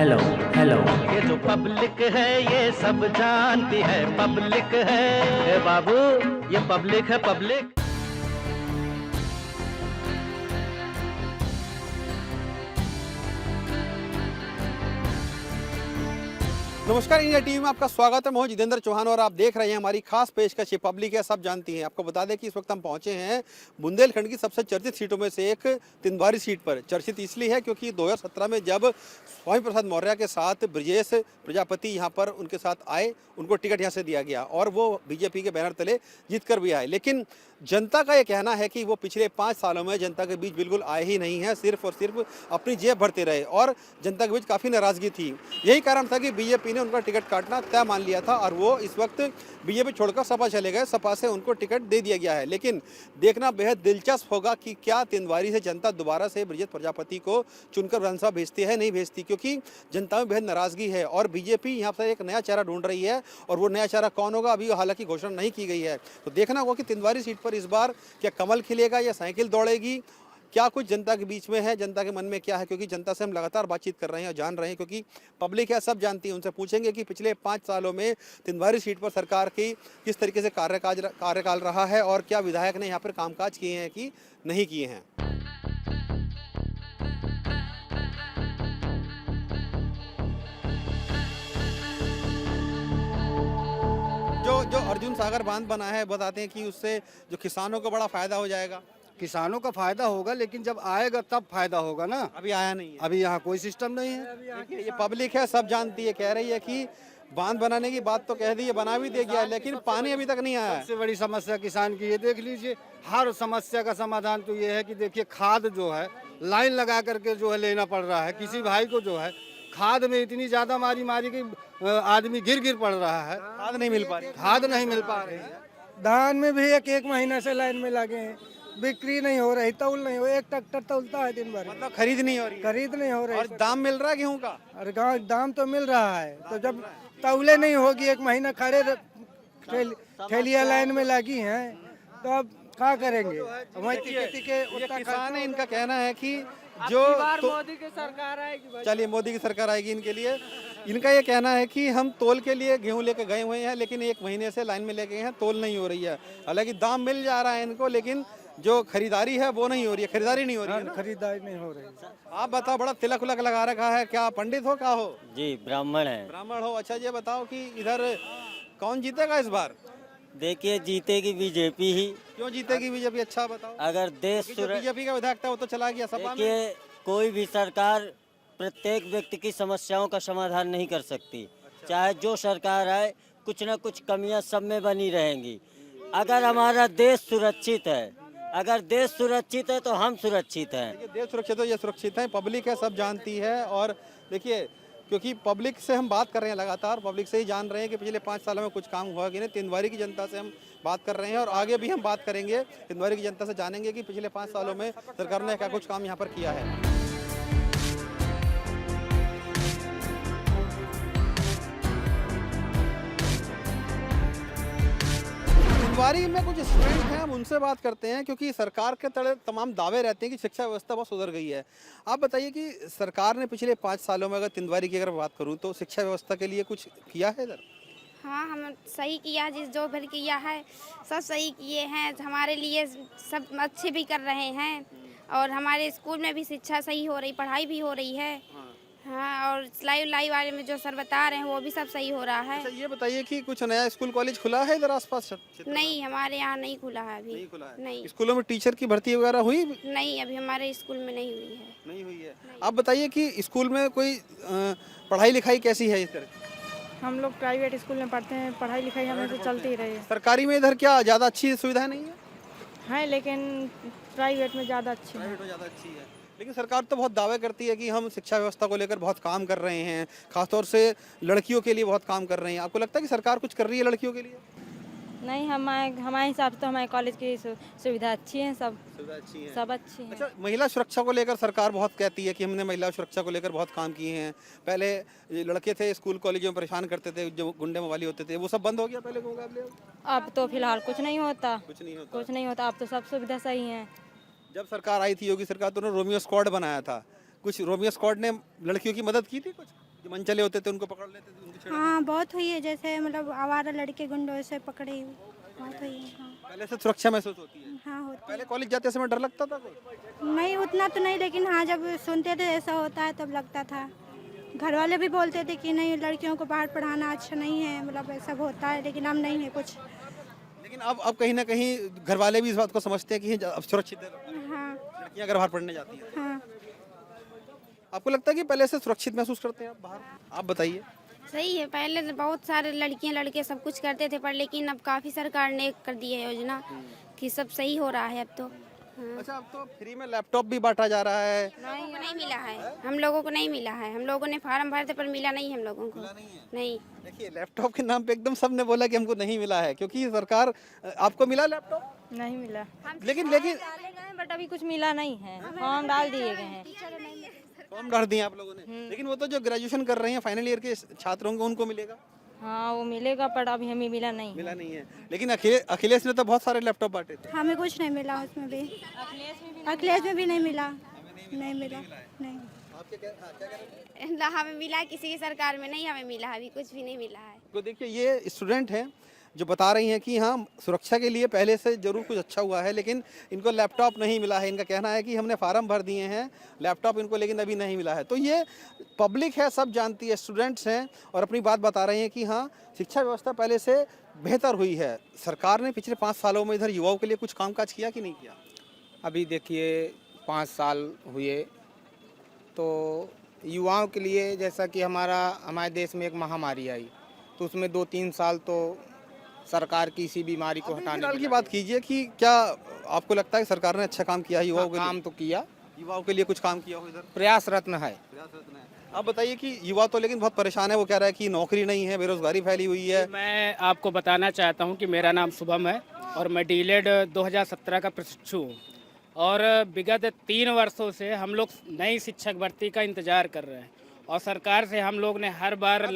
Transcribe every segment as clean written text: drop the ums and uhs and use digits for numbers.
Hello hello. ये जो public है ये सब जानती है, पब्लिक है ए बाबू, ये पब्लिक है पब्लिक। नमस्कार, इंडिया टीवी में आपका स्वागत है। मैं हूं जितेंद्र चौहान और आप देख रहे हैं हमारी खास पेशकश। ये पब्लिक है, सब जानती हैं। आपको बता दें कि इस वक्त हम पहुंचे हैं बुंदेलखंड की सबसे चर्चित सीटों में से एक तिंदवारी सीट पर। चर्चित इसलिए है क्योंकि 2017 में जब स्वामी प्रसाद मौर्य के साथ ब्रजेश प्रजापति यहाँ पर उनके साथ आए, उनको टिकट यहाँ से दिया गया और वो बीजेपी के बैनर तले जीत कर भी आए। लेकिन जनता का ये कहना है कि वो पिछले 5 सालों में जनता के बीच बिल्कुल आए ही नहीं हैं, सिर्फ और सिर्फ अपनी जेब भरते रहे और जनता के बीच काफ़ी नाराज़गी थी। यही कारण था कि बीजेपी ने उनका टिकट काटना तय मान लिया था और वो इस वक्त बीजेपी छोड़कर सपा चले गए। सपा से उनको टिकट दे दिया गया है। लेकिन देखना बेहद दिलचस्प होगा कि क्या तिंदवारी से जनता दोबारा से ब्रजेश प्रजापति को चुनकर विधानसभा भेजती है, नहीं भेजती, क्योंकि जनता में बेहद नाराज़गी है और बीजेपी यहाँ पर एक नया चेहरा ढूंढ रही है और वो नया चेहरा कौन होगा अभी हालांकि घोषणा नहीं की गई है। तो देखना होगा कि तिंदवारी सीट पर इस बार क्या कमल खिलेगा या साइकिल दौड़ेगी, क्या कुछ जनता के बीच में है, जनता के मन में क्या है, क्योंकि जनता से हम लगातार बातचीत कर रहे हैं और जान रहे हैं, क्योंकि पब्लिक है, सब जानती है। उनसे पूछेंगे कि पिछले 5 सालों में तिंदवारी सीट पर सरकार की किस तरीके से कार्यकाल रहा है और क्या विधायक ने यहाँ पर कामकाज किए हैं कि नहीं किए हैं। जो अर्जुन सागर बांध बना है, बताते हैं कि उससे जो किसानों को बड़ा फायदा हो जाएगा। किसानों का फायदा होगा, लेकिन जब आएगा तब फायदा होगा ना। अभी आया नहीं है। अभी यहाँ कोई सिस्टम नहीं है। देखिए, ये पब्लिक है, सब जानती है, कह रही है कि बांध बनाने की बात तो कह दी है, बना भी दे गया, लेकिन पानी अभी तक नहीं आया है। सबसे बड़ी समस्या किसान की ये देख लीजिए। हर समस्या का समाधान तो ये है कि देखिए, खाद जो है लाइन लगा करके जो है लेना पड़ रहा है। किसी भाई को जो है खाद में इतनी ज्यादा मारी कि आदमी गिर पड़ रहा है। खाद नहीं मिल पा रही, खाद नहीं मिल पा रही है। धान में भी एक महीना से लाइन में लगे हैं, बिक्री नहीं हो रही, तौल नहीं हो, एक ट्रैक्टर तौलता है दिन भर। मतलब खरीद नहीं हो रही है। खरीद नहीं हो रही और दाम मिल रहा है गेहूं का? और गाँव दाम तो मिल रहा है, तो जब तौले नहीं होगी, एक महीना खड़े ठेलिया लाइन में लगी हैं, तो अब क्या करेंगे। ये किसान है, इनका कहना है कि जो मोदी की सरकार आएगी, चलिए मोदी की सरकार आएगी इनके लिए। इनका ये कहना है कि हम तोल के लिए गेहूं लेके गए हुए हैं, लेकिन 1 महीने से लाइन में लेके गए हैं, तोल नहीं हो रही है। हालांकि दाम मिल जा रहा है इनको, लेकिन जो खरीदारी है वो नहीं हो रही है, खरीदारी नहीं हो रही है ना? खरीदारी नहीं हो रही। आप बताओ, बड़ा तिलक उलक लगा रखा है, क्या पंडित हो, क्या हो? जी ब्राह्मण है। ब्राह्मण हो, अच्छा। ये बताओ कि इधर कौन जीतेगा इस बार? देखिए जीतेगी बीजेपी ही। क्यों जीतेगी बीजेपी, अच्छा बताओ। अगर देश बीजेपी का विधायक था वो तो चला गया सपा में। देखिए कोई भी सरकार प्रत्येक व्यक्ति की समस्याओं का समाधान नहीं कर सकती। चाहे जो सरकार आए, कुछ न कुछ कमियां सब में बनी रहेंगी। अगर हमारा देश सुरक्षित है, अगर देश सुरक्षित है तो हम सुरक्षित हैं। देश सुरक्षित हो, ये सुरक्षित है, पब्लिक है, सब जानती है। और देखिए, क्योंकि पब्लिक से हम बात कर रहे हैं लगातार, पब्लिक से ही जान रहे हैं कि पिछले 5 सालों में कुछ काम हुआ कि नहीं। तिंदवारी की जनता से हम बात कर रहे हैं और आगे भी हम बात करेंगे। तिंदवारी की जनता से जानेंगे कि पिछले 5 सालों में सरकार ने क्या कुछ काम यहाँ पर किया है। तिंदवारी में कुछ स्टूडेंट हैं, हम उनसे बात करते हैं, क्योंकि सरकार के तले तमाम दावे रहते हैं कि शिक्षा व्यवस्था बहुत सुधर गई है। आप बताइए कि सरकार ने पिछले 5 सालों में, अगर तिंदवारी की अगर बात करूं, तो शिक्षा व्यवस्था के लिए कुछ किया है इधर? हाँ, हम सही किया, जिस जो भी किया है सब सही किए हैं। हमारे लिए सब अच्छे भी कर रहे हैं और हमारे स्कूल में भी शिक्षा सही हो रही, पढ़ाई भी हो रही है। हाँ, और सिलाई उलाई वाले में जो सर बता रहे हैं वो भी सब सही हो रहा है। अच्छा, ये बताइए कि कुछ नया स्कूल कॉलेज खुला है इधर आसपास? नहीं, हमारे यहाँ नहीं खुला है अभी। नहीं खुला है? नहीं। स्कूलों में टीचर की भर्ती वगैरह हुई? नहीं, अभी हमारे स्कूल में नहीं हुई है। नहीं हुई है। आप बताइए कि स्कूल में कोई पढ़ाई लिखाई कैसी है इधर? हम लोग प्राइवेट स्कूल में पढ़ते हैं, पढ़ाई लिखाई हमें तो चलती ही रही है। सरकारी में इधर क्या ज़्यादा अच्छी सुविधा नहीं है? लेकिन प्राइवेट में ज़्यादा अच्छी है। प्राइवेट में ज़्यादा अच्छी है, लेकिन सरकार तो बहुत दावे करती है कि हम शिक्षा व्यवस्था को लेकर बहुत काम कर रहे हैं, खासतौर से लड़कियों के लिए बहुत काम कर रहे हैं। आपको लगता है कि सरकार कुछ कर रही है लड़कियों के लिए? नहीं, हमारे हिसाब से तो हमारे कॉलेज की सुविधा अच्छी है, सब सुविधा अच्छी है, सब अच्छी है। अच्छा, महिला सुरक्षा को लेकर सरकार बहुत कहती है कि हमने महिला सुरक्षा को लेकर बहुत काम किए हैं। पहले लड़के थे स्कूल कॉलेजों में परेशान करते थे, जो गुंडे मवाली होते थे, वो सब बंद हो गया पहले के मुकाबले? अब तो फिलहाल कुछ नहीं होता, कुछ नहीं होता, कुछ नहीं होता। अब तो सब सुविधा सही है। जब सरकार आई थी योगी सरकार, तो उन्होंने रोमियो स्क्वाड बनाया था। कुछ रोमियो स्क्वाड ने लड़कियों की मदद की थी कुछ? जो मन चले होते थे उनको पकड़ लेते थे, उनको छेड़ा? हाँ बहुत हुई है, जैसे मतलब आवारा लड़के गुंडों से पकड़े बहुत हुई है। हाँ पहले से सुरक्षा महसूस होती है? हाँ होती पहले कॉलेज जाते समय डर लगता था कोई? है। नहीं उतना तो नहीं, लेकिन हाँ जब सुनते थे ऐसा होता है तब लगता था। घर वाले भी बोलते थे कि नहीं लड़कियों को बाहर पढ़ाना अच्छा नहीं है, मतलब ऐसा होता है, लेकिन अब नहीं है कुछ। लेकिन अब कहीं ना कहीं घर वाले भी इस बात को समझते हैं कि अब सुरक्षित है हाँ लड़कियां अगर बाहर पढ़ने जाती हैं। हाँ आपको लगता है कि पहले से सुरक्षित महसूस करते हैं आप बाहर? आप बताइए। सही है, पहले तो बहुत सारे लड़कियां लड़के सब कुछ करते थे पर लेकिन अब काफ़ी सरकार ने कर दी है योजना कि सब सही हो रहा है अब तो। हाँ। अच्छा, अब तो फ्री में लैपटॉप भी बांटा जा रहा है। हम लोगों को नहीं मिला है, हम लोगों को नहीं मिला है, हम लोगों ने फार्म भरे थे पर मिला नहीं हम लोगों को। नहीं देखिए, लैपटॉप के नाम पे एकदम सबने बोला कि हमको नहीं मिला है, क्योंकि सरकार आपको मिला लैपटॉप? नहीं मिला। लेकिन डाले गए बट अभी कुछ मिला नहीं है, फॉर्म डाल दिए गए हैं। फॉर्म भर दिए आप लोगों ने, लेकिन वो तो जो ग्रेजुएशन कर रहे हैं फाइनल ईयर के छात्र होंगे उनको मिलेगा? हाँ वो मिलेगा पर अभी हमें मिला नहीं। मिला नहीं है, लेकिन अखिलेश ने तो बहुत सारे लैपटॉप बांटे थे। हमें कुछ नहीं मिला उसमें भी, अखिलेश में भी नहीं मिला, नहीं मिला नहीं। ना हमें मिला, किसी की सरकार में नहीं हमें मिला, अभी कुछ भी नहीं मिला है। तो देखिए, ये स्टूडेंट हैं जो बता रही हैं कि हाँ सुरक्षा के लिए पहले से जरूर कुछ अच्छा हुआ है, लेकिन इनको लैपटॉप नहीं मिला है। इनका कहना है कि हमने फार्म भर दिए हैं लैपटॉप इनको, लेकिन अभी नहीं मिला है। तो ये पब्लिक है, सब जानती है, स्टूडेंट्स हैं और अपनी बात बता रहे हैं कि हाँ शिक्षा व्यवस्था पहले से बेहतर हुई है। सरकार ने पिछले 5 सालों में इधर युवाओं के लिए कुछ कामकाज किया कि नहीं किया? अभी देखिए 5 साल हुए तो युवाओं के लिए, जैसा कि हमारे देश में एक महामारी आई तो उसमें 2-3 साल तो सरकार की इसी बीमारी को हटाने फिलहाल की बात कीजिए कि क्या आपको लगता है कि सरकार ने अच्छा काम किया है युवाओं के लिए? काम तो किया, युवाओं के लिए कुछ काम किया हो इधर? प्रयासरत्न है। आप बताइए कि युवा तो लेकिन बहुत परेशान है, वो कह रहा है कि नौकरी नहीं है, बेरोजगारी फैली हुई है। मैं आपको बताना चाहता हूं कि मेरा नाम शुभम है और मैं डीलेड 2017 का प्रशिक्षु हूँ और विगत 3 वर्षों से हम लोग नई शिक्षक भर्ती का इंतजार कर रहे हैं और सरकार से हम लोग ने हर बार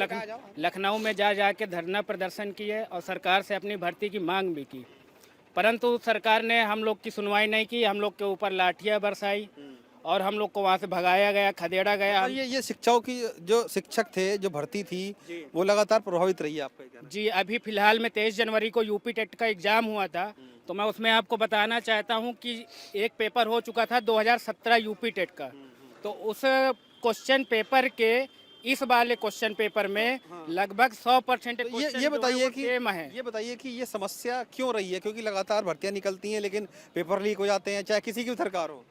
लखनऊ में जा के धरना प्रदर्शन किए और सरकार से अपनी भर्ती की मांग भी की, परंतु सरकार ने हम लोग की सुनवाई नहीं की। हम लोग के ऊपर लाठियाँ बरसाई और हम लोग को वहाँ से भगाया गया, खदेड़ा गया। ये शिक्षाओं की जो शिक्षक थे, जो भर्ती थी, वो लगातार प्रभावित रही है आपका कहना? जी, अभी फिलहाल में 23 जनवरी को यूपी टेट का एग्ज़ाम हुआ था तो मैं उसमें आपको बताना चाहता हूं कि एक पेपर हो चुका था 2017 यूपी टेट का, तो उस क्वेश्चन पेपर के इस वाले क्वेश्चन पेपर में लगभग 100% ये बताइए कि ये समस्या क्यों रही है? क्योंकि लगातार भर्तियां निकलती हैं लेकिन पेपर लीक हो जाते हैं, चाहे किसी की सरकार हो।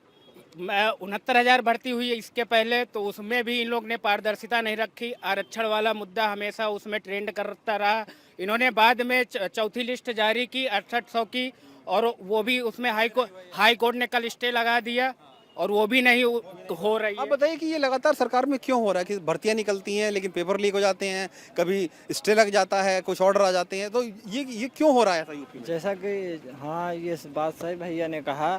69,000 भर्ती हुई है इसके पहले, तो उसमें भी इन लोग ने पारदर्शिता नहीं रखी। आरक्षण वाला मुद्दा हमेशा उसमें ट्रेंड करता रहा। इन्होंने बाद में चौथी लिस्ट जारी की 6800 की और वो भी उसमें हाई कोर्ट ने कल स्टे लगा दिया और वो भी नहीं हो रही है। आप बताइए कि ये लगातार सरकार में क्यों हो रहा है कि भर्तियां निकलती हैं लेकिन पेपर लीक हो जाते हैं, कभी स्टे लग जाता है, कुछ ऑर्डर आ जाते हैं, तो ये क्यों हो रहा है ऐसा यूपी में? जैसा कि हाँ ये बात सही भैया ने कहा,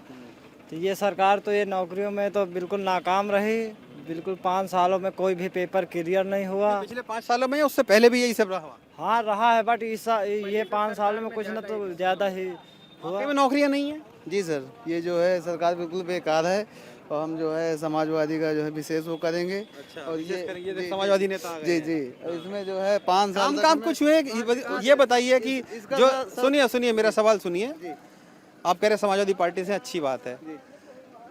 तो ये सरकार तो ये नौकरियों में तो बिल्कुल नाकाम रही। बिल्कुल 5 सालों में कोई भी पेपर क्लियर नहीं हुआ। पिछले 5 सालों में या उससे पहले भी यही सब रहा? हाँ रहा है, बट ये 5 सालों में कुछ न तो ज़्यादा ही हुआ। में नौकरियां नहीं है? जी सर, ये जो है सरकार बिल्कुल बेकार है और हम जो है समाजवादी का जो है विशेष वो करेंगे। अच्छा, और ये समाजवादी नेता आ गए जी हैं। जी, और इसमें जो है 5 साल काम कुछ हुए? ये बताइए कि जो सुनिए मेरा सवाल सुनिए। आप कह रहे समाजवादी पार्टी से अच्छी बात है,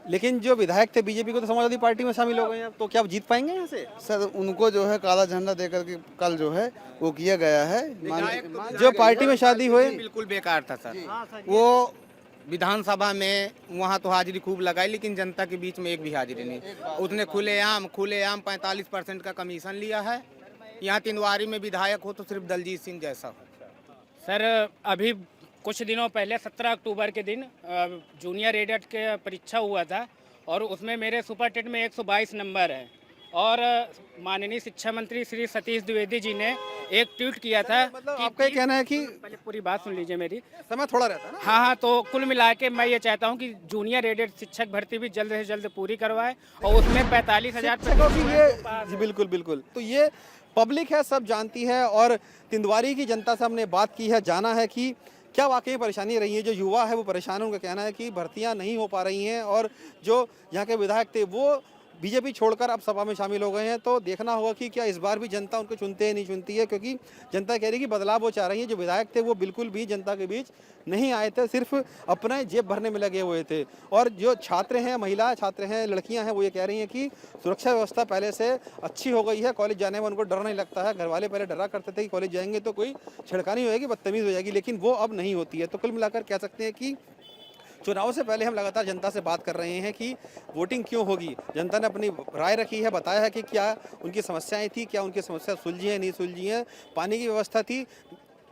लेकिन जो विधायक थे बीजेपी को तो समाजवादी पार्टी में शामिल हो गए हैं, तो क्या आप जीत पाएंगे यहाँ से? सर उनको जो है काला झंडा देकर के कल जो है वो किया गया है। जो पार्टी में शादी हुए बिल्कुल बेकार था सर। वो विधानसभा में वहाँ तो हाजिरी खूब लगाई लेकिन जनता के बीच में एक भी हाजिरी नहीं। उसने खुलेआम 45% का कमीशन लिया है। यहाँ तिंदवारी में विधायक हो तो सिर्फ दलजीत सिंह जैसा हो। सर अभी कुछ दिनों पहले 17 अक्टूबर के दिन जूनियर एडेड के परीक्षा हुआ था और उसमें मेरे सुपर टेट में 122 नंबर है और माननीय शिक्षा मंत्री श्री सतीश द्विवेदी जी ने एक ट्वीट किया था। मतलब आपका ये कहना है कि पहले पूरी बात सुन लीजिए मेरी, समय थोड़ा रहता है ना? हाँ, तो कुल मिला के मैं ये चाहता हूँ कि जूनियर एडेड शिक्षक भर्ती भी जल्द से जल्द पूरी करवाए और उसमें 45,000 जी बिल्कुल। तो ये पब्लिक है, सब जानती है और तिंदवारी की जनता से हमने बात की है, जाना है कि क्या वाकई परेशानी रही है। जो युवा है वो परेशान है, उनका कहना है कि भर्तियां नहीं हो पा रही हैं और जो यहाँ के विधायक थे वो बीजेपी छोड़कर अब सपा में शामिल हो गए हैं। तो देखना होगा कि क्या इस बार भी जनता उनको चुनते हैं नहीं चुनती है, क्योंकि जनता कह रही है कि बदलाव वो चाह रही है। जो विधायक थे वो बिल्कुल भी जनता के बीच नहीं आए थे, सिर्फ अपने जेब भरने में लगे हुए थे। और जो छात्र हैं, महिला छात्र हैं, लड़कियां हैं, वो ये कह रही हैं कि सुरक्षा व्यवस्था पहले से अच्छी हो गई है, कॉलेज जाने में उनको डर नहीं लगता है। घर वाले पहले डरा करते थे कि कॉलेज जाएंगे तो कोई छिड़खानी होएगी, बदतमीज़ हो जाएगी, लेकिन वो अब नहीं होती है। तो कुल मिलाकर कह सकते हैं कि चुनाव से पहले हम लगातार जनता से बात कर रहे हैं कि वोटिंग क्यों होगी। जनता ने अपनी राय रखी है, बताया है कि क्या उनकी समस्याएं थी, क्या उनकी समस्या सुलझी है नहीं सुलझी है। पानी की व्यवस्था थी,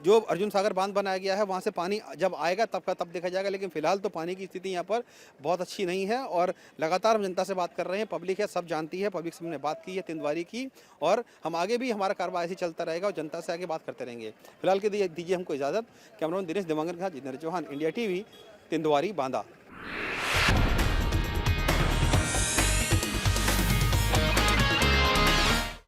जो अर्जुन सागर बांध बनाया गया है वहाँ से पानी जब आएगा तब का तब देखा जाएगा, लेकिन फिलहाल तो पानी की स्थिति यहाँ पर बहुत अच्छी नहीं है। और लगातार हम जनता से बात कर रहे हैं, पब्लिक है, सब जानती है, पब्लिक से हमने बात की है तिंदवारी की, और हम आगे भी हमारा कार्रवाई ऐसे चलता रहेगा और जनता से आगे बात करते रहेंगे। फिलहाल के दीजिए हमको इजाज़त। कैमरामैन दिनेश दिवांगन के साथ जितेंद्र चौहान, इंडिया टीवी, तिंदवारी, बांदा।